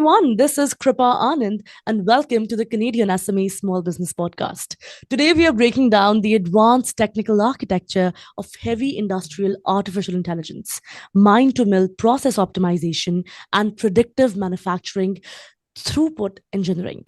everyone. This is Kripa Anand, and welcome to the Canadian SME Small Business Podcast. Today, we are breaking down the advanced technical architecture of heavy industrial artificial intelligence, mine to mill process optimization, and predictive manufacturing throughput engineering.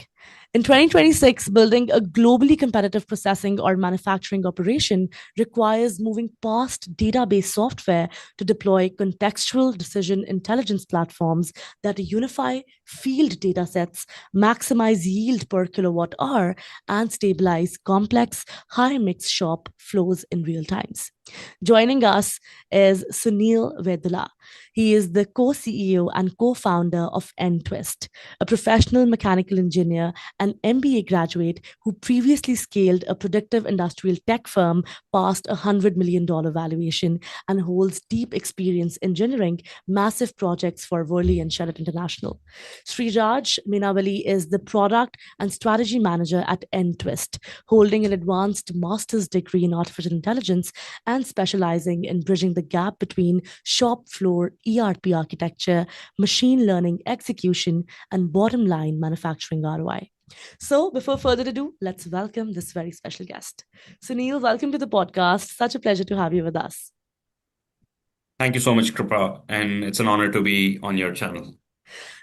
In 2026, building a globally competitive processing or manufacturing operation requires moving past database software to deploy contextual decision intelligence platforms that unify field datasets, maximize yield per kilowatt hour, and stabilize complex high mix shop flows in real times. Joining us is Sunil Vedula. He is the co-CEO and co-founder of NTWIST, a professional mechanical engineer and MBA graduate who previously scaled a predictive industrial tech firm past $100 million valuation and holds deep experience engineering massive projects for Worley and Shell International. Sriraj Minavali is the product and strategy manager at NTWIST, holding an advanced master's degree in artificial intelligence and specializing in bridging the gap between shop floor ERP architecture, machine learning execution, and bottom line manufacturing ROI. So, before further ado, let's welcome this very special guest. Sunil, welcome to the podcast. Such a pleasure to have you with us. Thank you so much, Kripa, and it's an honor to be on your channel.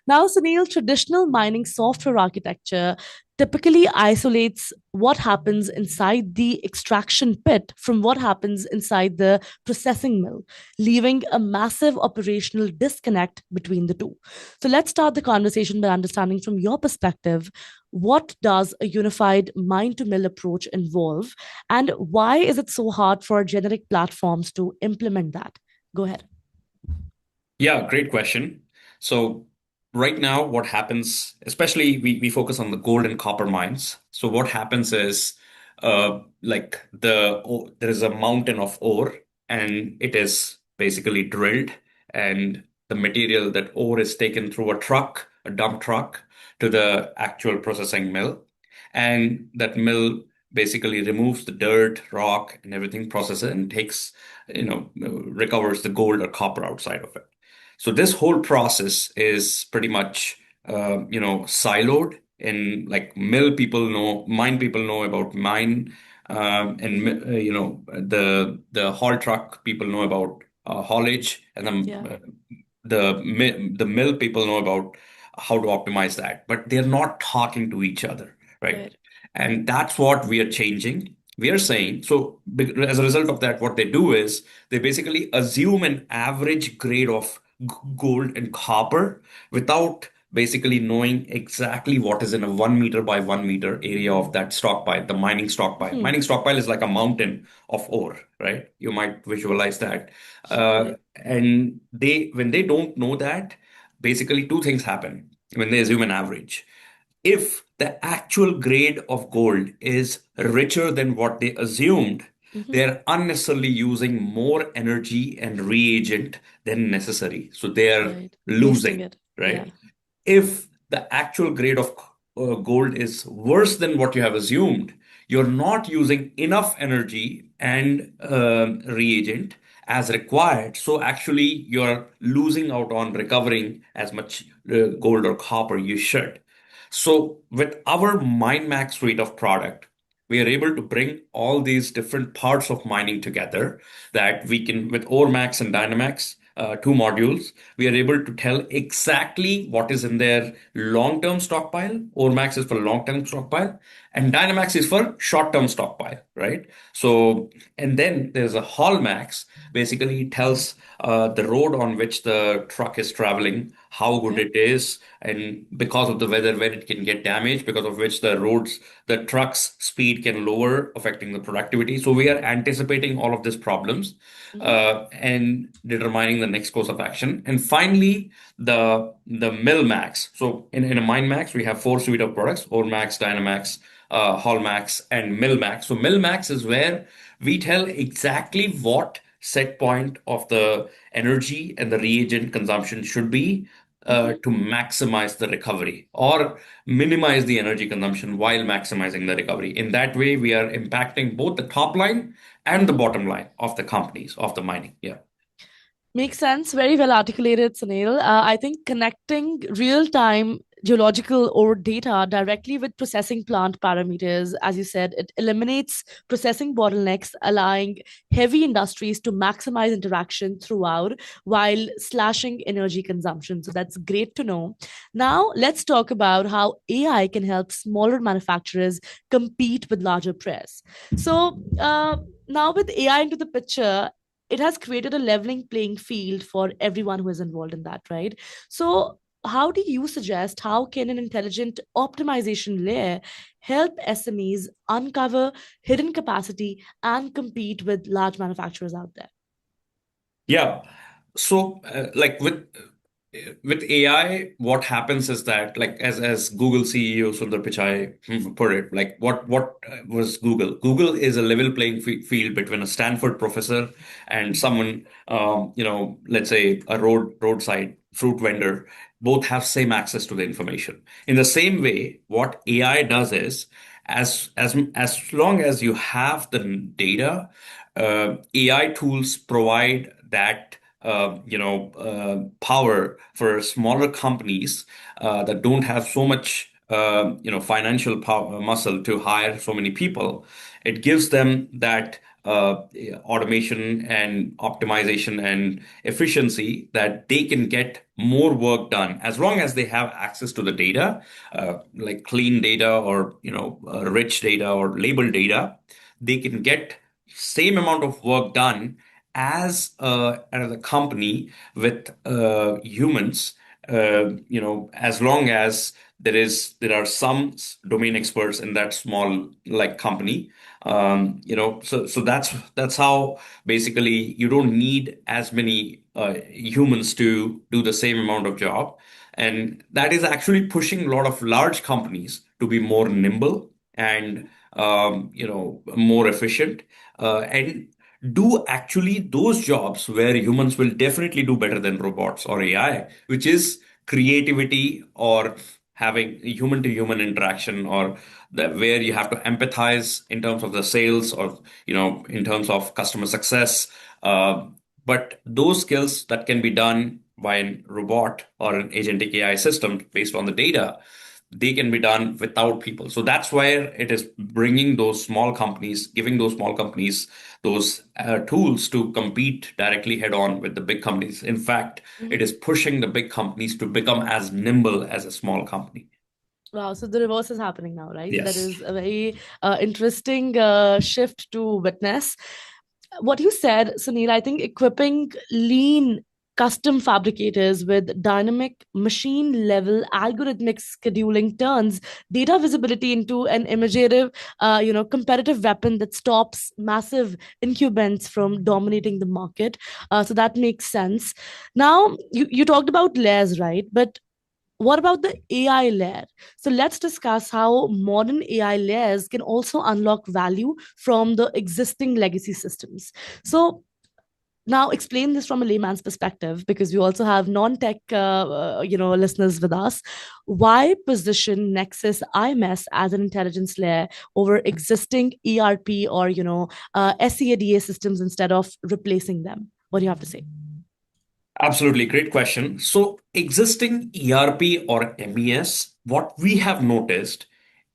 Now, Sunil, traditional mining software architecture typically isolates what happens inside the extraction pit from what happens inside the processing mill, leaving a massive operational disconnect between the two. So let's start the conversation by understanding from your perspective, what does a unified mine to mill approach involve, and why is it so hard for generic platforms to implement that? Go ahead. Yeah, great question. So right now, what happens, especially we focus on the gold and copper mines. So what happens is there is a mountain of ore and it is basically drilled, and the material, that ore, is taken through a truck, a dump truck, to the actual processing mill. And that mill basically removes the dirt, rock, and everything, processes it, and recovers the gold or copper outside of it. So this whole process is pretty much, siloed. In like mill people know, mine people know about mine, the haul truck people know about haulage, and then Yeah. the mill people know about how to optimize that, but they're not talking to each other, right? Right. And that's what we are changing. We are saying, so as a result of that, what they do is they basically assume an average grade of gold and copper without basically knowing exactly what is in a 1 meter by 1 meter area of that stockpile, the mining stockpile. Hmm. Mining stockpile is like a mountain of ore, right? You might visualize that. Right. And when they don't know that, basically two things happen when they assume an average. If the actual grade of gold is richer than what they assumed, Mhm. they're unnecessarily using more energy and reagent than necessary. So they are Right. Wasting losing, it. Yeah. right? If the actual grade of gold is worse than what you have assumed, you're not using enough energy and reagent as required. So actually, you're losing out on recovering as much gold or copper you should. So with our MineMax suite of product, we are able to bring all these different parts of mining together, that we can, with OreMax and Dynamax, two modules, we are able to tell exactly what is in their long-term stockpile. OreMax is for long-term stockpile, and Dynamax is for short-term stockpile, right? So, and then there's a Hallmax. Basically, it tells the road on which the truck is traveling, how good Okay. it is, and because of the weather, when it can get damaged, because of which the truck's speed can lower, affecting the productivity. So we are anticipating all of these problems Mhm. and determining the next course of action. And finally, the Mill Max. So in a Mine Max, we have four suite of products: Ore Max, Dynamax, Hall Max, and Mill Max. So Mill Max is where we tell exactly what set point of the energy and the reagent consumption should be Mhm. to maximize the recovery or minimize the energy consumption while maximizing the recovery. In that way, we are impacting both the top line and the Mhm. bottom line of the companies of the mining. Yeah. Makes sense. Very well articulated, Sunil. I think connecting real time geological or data directly with processing plant parameters, as you said, it eliminates processing bottlenecks, allowing heavy industries to maximize interaction throughout while slashing energy consumption. So that's great to know. Now, let's talk about how AI can help smaller manufacturers compete with larger players. Now with AI into the picture, it has created a leveling playing field for everyone who is involved in that, right? So how do you suggest how can an intelligent optimization layer help SMEs uncover hidden capacity and compete with large manufacturers out there? Yeah. So, with AI, what happens is that, like, as Google CEO Sundar Pichai put it, like, what was Google? Google is a level playing field between a Stanford professor and someone, let's say a roadside fruit vendor. Both have same access to the information. In the same way, what AI does is, as long as you have the data, AI tools provide that power for smaller companies that don't have so much financial power muscle to hire so many people. It gives them that automation and optimization and efficiency that they can get more work done as long as they have access to the data, like clean data or rich data or labeled data. They can get same amount of work done as a company with humans, as long as there are some domain experts in that small like company. So that's how basically you don't need as many humans to do the same amount of job, and that is actually pushing a lot of large companies to be more nimble and more efficient, and do actually those jobs where humans will definitely do better than robots or AI, which is creativity or having human to human interaction, or where you have to empathize in terms of the sales or in terms of customer success. But those skills that can be done by a robot or an agentic AI system based on the data, they can be done without people. So that's where it is bringing those small companies, giving those small companies those tools to compete directly head on with the big companies. In fact, it is pushing the big companies to become as nimble as a small company. Wow, so the reverse is happening now, right? That Yes. is a very interesting shift to witness. What you said, Sunil, I think equipping lean custom fabricators with dynamic machine level algorithmic scheduling turns data visibility into an imaginative, competitive weapon that stops massive incumbents from dominating the market. So that makes sense. Now, you talked about layers, right? But what about the AI layer? So let's discuss how modern AI layers can also unlock value from the existing legacy systems. So now explain this from a layman's perspective, because we also have non-tech listeners with us. Why position Nexus IMS as an intelligence layer over existing ERP or SCADA systems instead of replacing them? What do you have to say? Absolutely, great question. So, existing ERP or MES, what we have noticed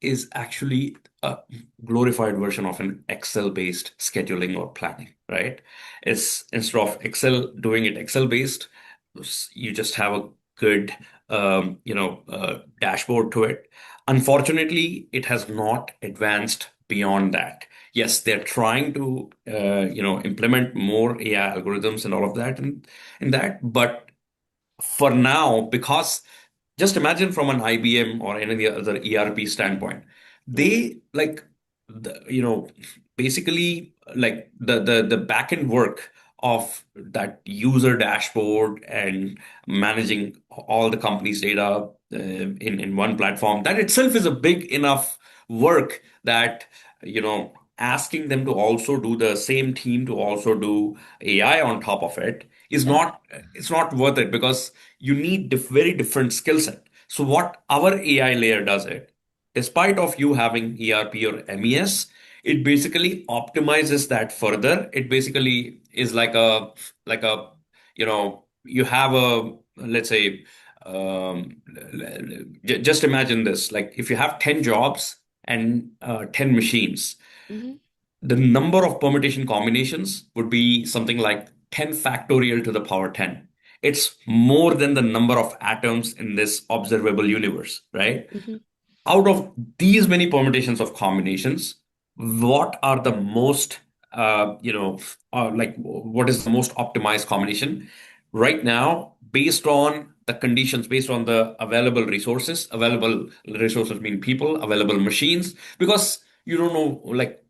is actually a glorified version of an Excel-based scheduling or planning, right? It's instead of Excel doing it Excel-based, you just have a good, dashboard to it. Unfortunately, it has not advanced beyond that. Yes, they're trying to, implement more AI algorithms and all of that, and in that. But for now, because just imagine from an IBM or any other ERP standpoint, Mm-hmm. they like the, basically like the back end work of that user dashboard and managing all the company's data in one platform. That itself is a big enough work that asking them to also do the same team to also do AI on top of it is Yeah. not it's not worth it, because you need very different skill set. So what our AI layer does it, despite of you having ERP or MES, it basically optimizes that further. It basically is like a you have let's say, just imagine this, like if you have 10 jobs and 10 machines, Mhm. the number of permutation combinations would be something like 10 factorial to the power 10. It's more than the number of atoms in this observable universe, right? Mhm. Out of these many permutations of combinations, what are the most, like what is the most optimized combination right now based on the conditions, based on the available resources mean people, available machines, because you don't know, like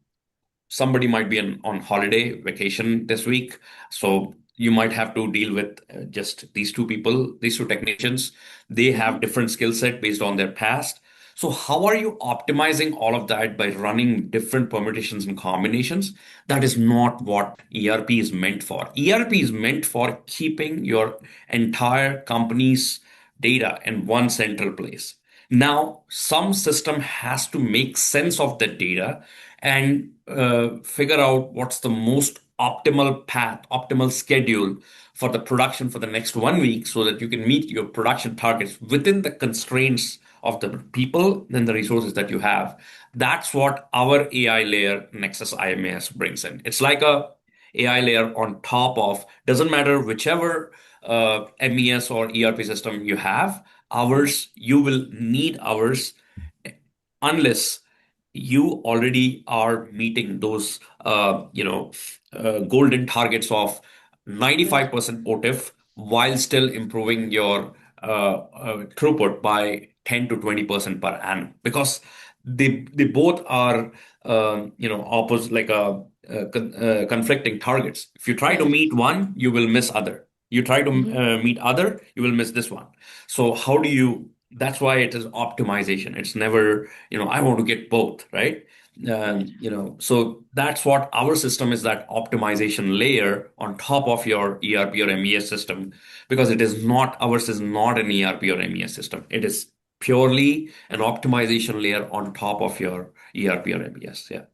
somebody might be on holiday vacation this week, so you might have to deal with just these two people, these two technicians. They have Mhm. different skill set based on their past. So how are you optimizing all of that by running different permutations and combinations? That is not what ERP is meant for. ERP is meant for keeping your entire company's data in one central place. Now, some system has to make sense of that data and figure out what's the most optimal path, optimal schedule for the production for the next 1 week so that you can meet your production targets within the constraints of the people and the resources that you have. That's what our AI layer Nexus IMAS brings in. It's like a AI layer on top of, doesn't matter whichever MES or ERP system you have, ours, you will need ours unless you already are meeting those golden targets of Right. 95% OTIF while still improving your throughput by 10 to 20% per annum, because they both are opposite, like conflicting targets. If you try to Right. meet one, you will miss other. You try to Mhm. meet other, you will miss this one. So how do you, that's why it is optimization. It's never, I want to get both, right? Right. So that's what our system is, that optimization layer on top of your ERP or MES system, because it is not, ours is not an ERP or MES system. It is purely an optimization layer on top of your ERP or MES. Yeah.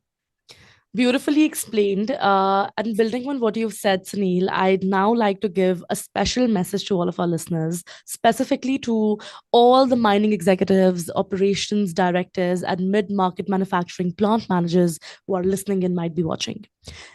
Beautifully explained. And building on what you've said, Sunil, I'd now like to give a special message to all of our listeners, specifically to all the mining executives, operations directors, and mid market manufacturing plant managers who are listening and might be watching.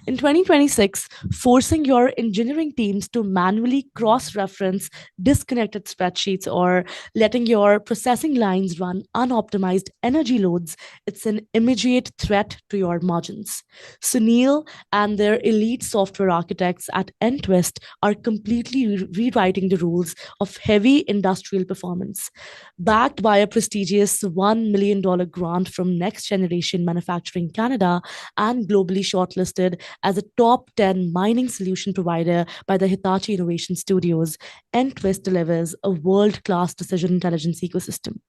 In 2026, forcing your engineering teams to manually cross reference disconnected spreadsheets or letting your processing lines run unoptimized energy loads, it's an immediate threat to your margins. Sunil and their elite software architects at NTWIST are completely rewriting the rules of heavy industrial performance. Backed by a prestigious $1 million grant from Next Generation Manufacturing Canada and globally shortlisted as a top 10 mining solution provider by the Hitachi Innovation Studios, NTWIST delivers a world class decision intelligence ecosystem.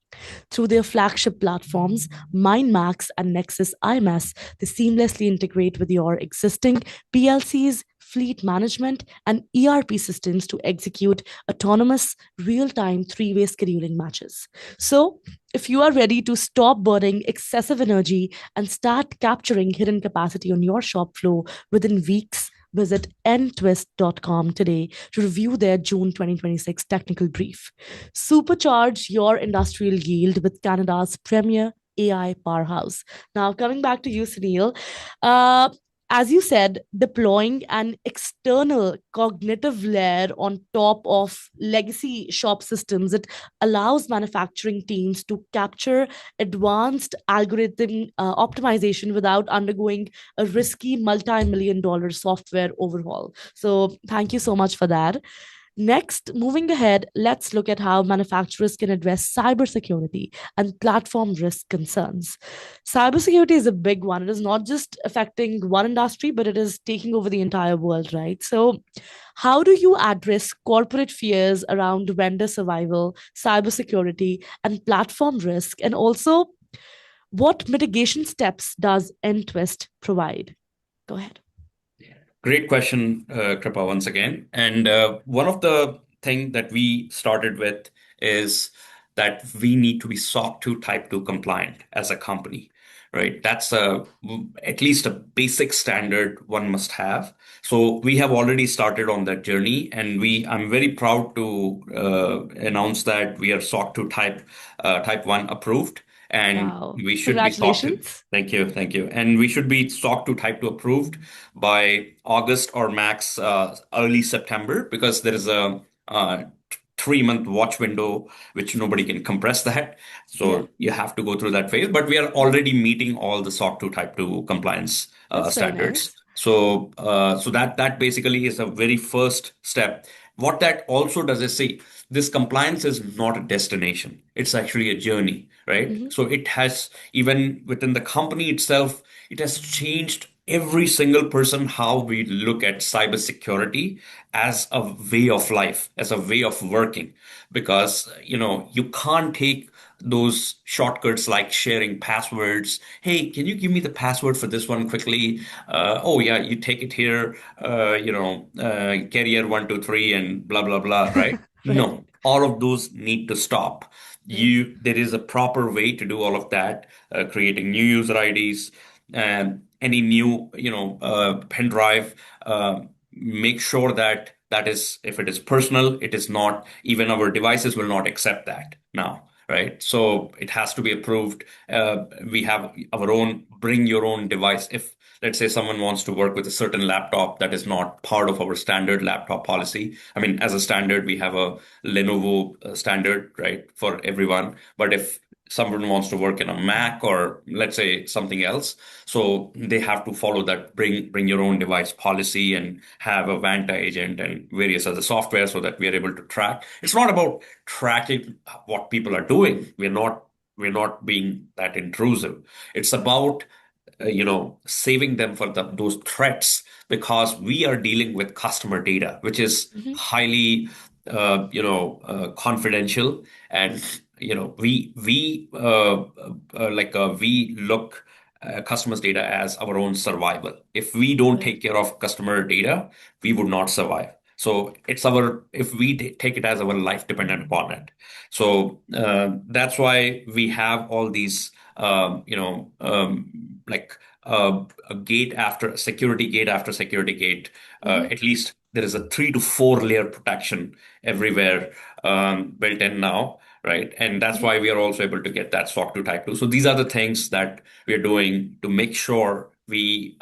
Through their flagship platforms, MindMax and Nexus IMS, they seamlessly integrate with your existing PLCs, fleet management, and ERP systems to execute autonomous, real time three-way scheduling matches. So, if you are ready to stop burning excessive energy and start capturing hidden capacity on your shop floor within weeks, visit ntwist.com today to review their June 2026 technical brief. Supercharge your industrial yield with Canada's premier AI powerhouse. Now, coming back to you, Sunil, uh, as you said, deploying an external cognitive layer on top of legacy shop systems, it allows manufacturing teams to capture advanced algorithm optimization without undergoing a risky multi-million dollar software overhaul. So, thank you so much for that. Next, moving ahead, let's look at how manufacturers can address cybersecurity and platform risk concerns. Cybersecurity is a big one. It is not just affecting one industry, but it is taking over the entire world, right? So, how do you address corporate fears around vendor survival, cybersecurity, and platform risk? And also, what mitigation steps does NTWIST provide? Go ahead. Great question, Kripa, once again. And one of the thing that we started with is that we need to be SOC 2 Type 2 compliant as a company, right? That's at least a basic standard one must have. So we have already started on that journey, and I'm very proud to announce that we are SOC 2 Type 1 approved, and Wow. we should be SOC 2. Congratulations. Thank you, thank you. And we should be SOC 2 Type 2 approved by August or max early September, because there is a 3-month watch window, which nobody can compress that. Yeah. So you have to go through that phase. But we are already meeting all the SOC 2 Type 2 compliance That's very standards. nice. So that basically is a very first step. What that also does is, see, this compliance is not a destination. It's actually a journey, right? Hmm. So it has, even within the company itself, it has changed every single person how we look at cybersecurity as a way of life, as a way of working. Because, you can't take those shortcuts like sharing passwords. Hey, can you give me the password for this one quickly? Oh yeah, you take it here, carrier 123 and blah, blah, blah, right? Right. No, all of those need to stop. Right. There is a proper way to do all of that, creating new user IDs and any new, pen drive. Make sure that is, if it is personal, it is not, even our devices will not accept that now. Right. So it has to be approved. We have our own bring your own device. If, let's say, someone wants to work with a certain laptop that is not part of our standard laptop policy. I mean, as a standard, we have a Lenovo standard, right, for everyone. But if someone wants to work in a Mac or let's say something else, so they have to follow that bring your own device policy and have a Vanta agent and various other software so that we are able to track. It's not about tracking what people are doing. We're not being that intrusive. It's about saving them for those threats, because we are dealing with customer data, which is Hmm. highly, confidential. And, we look customers' data as our own survival. If we don't Right. take care of customer data, we would not survive. So if we take it as our life dependent upon it. So that's why we have all these, like a gate after security gate after security gate. Hmm. At least there is a 3 to 4 layer protection everywhere built in now, right? And that's Hmm. why we are also able to get that SOC 2 Type 2. So these are the things that we are doing to make sure we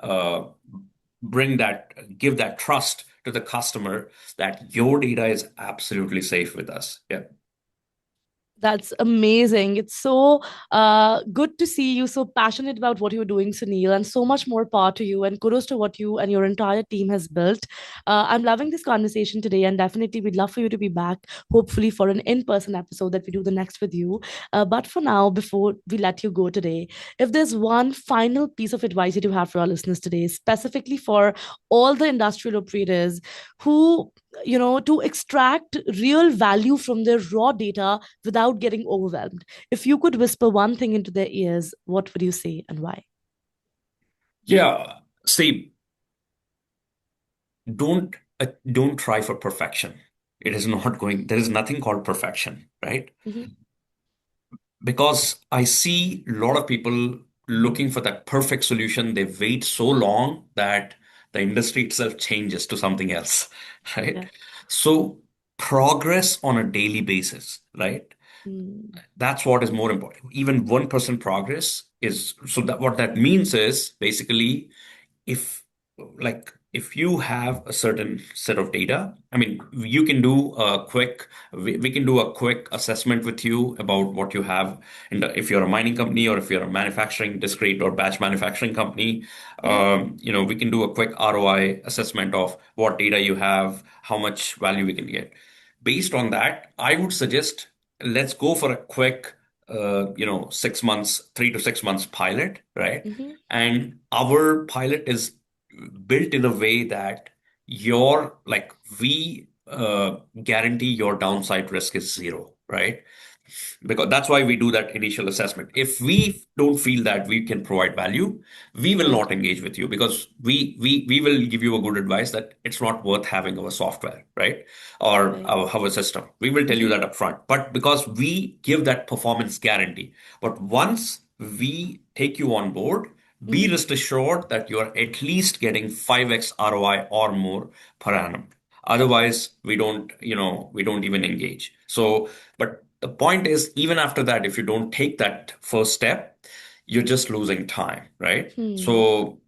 give that trust to the customer that your data is absolutely safe with us. Yeah. That's amazing. It's so good to see you so passionate about what you're doing, Sunil, and so much more power to you. And kudos to what you and your entire team has built. I'm loving this conversation today, and definitely we'd love for you to be back, hopefully for an in-person episode that we do the next with you. But for now, before we let you go today, if there's one final piece of advice that you have for our listeners today, specifically for all the industrial operators who to extract real value from their raw data without getting overwhelmed. If you could whisper one thing into their ears, what would you say and why? Yeah. See, don't try for perfection. It is not going, there is nothing called perfection, right? Hmm. Because I see a lot of people looking for that perfect solution. They wait so long that the industry itself changes to something else, right? Yeah. So progress on a daily basis, right? Mm. That's what is more important. Even 1% progress is, so that what that means is basically, if if you have a certain set of data, I mean, we can do a quick assessment with you about what you have. And if you're a mining company or if you're a manufacturing discrete or batch manufacturing company, Hmm. we can do a quick ROI assessment of what data you have, how much value we can get. Based on that, I would suggest, let's go for a quick 6 months, 3 to 6 months pilot, right? Hmm. And our pilot is built in a way that we guarantee your downside risk is zero, right? Because that's why we do that initial assessment. If we don't feel that we can provide value, we will Right. not engage with you, because we will give you a good advice that it's not worth having our software, right? Or Right. our system. We will tell you that upfront. But because we give that performance guarantee, but once we take you on board, be Mhm. rest assured that you are at least getting 5x ROI or more per annum. Otherwise, we don't even engage. So, but the point is, even after that, if you don't take that first step, you're just losing time, right? Hmm. So,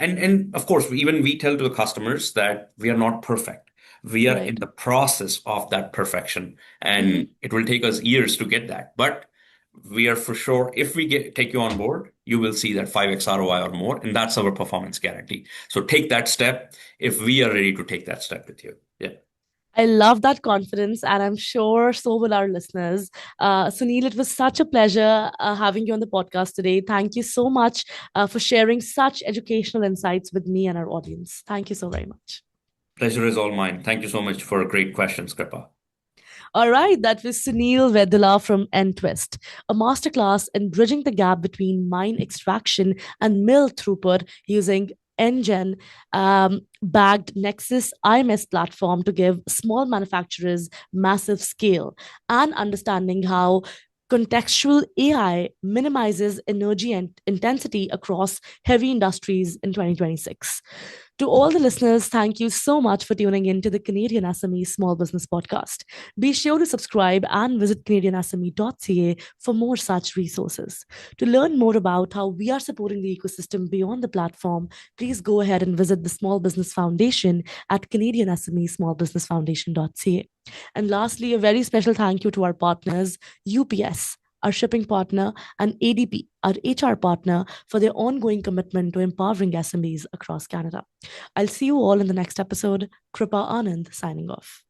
and of course, even we tell to the customers that we are not perfect. We are in Right. the process of that perfection, Mhm. and it will take us years to get that. But we are for sure, if we take you on board, you will see that 5x ROI or more, and that's our performance guarantee. So take that step if we are ready to take that step with you. Yeah. I love that confidence, and I'm sure so will our listeners. Sunil, it was such a pleasure having you on the podcast today. Thank you so much for sharing such educational insights with me and our audience. Thank you so very much. Pleasure is all mine. Thank you so much for great questions, Kripa. All right, that was Sunil Vedula from NTWIST, a masterclass in bridging the gap between mine extraction and mill throughput using NGen bagged Nexus IMS platform to give small manufacturers massive scale and understanding how contextual AI minimizes energy and intensity across heavy industries in 2026. To all the listeners, thank you so much for tuning in to the Canadian SME Small Business Podcast. Be sure to subscribe and visit CanadianSME.ca for more such resources. To learn more about how we are supporting the ecosystem beyond the platform, please go ahead and visit the Small Business Foundation at CanadianSME Small Business Foundation.ca. And lastly, a very special thank you to our partners, UPS, our shipping partner, and ADP, our HR partner, for their ongoing commitment to empowering SMEs across Canada. I'll see you all in the next episode. Kripa Anand signing off.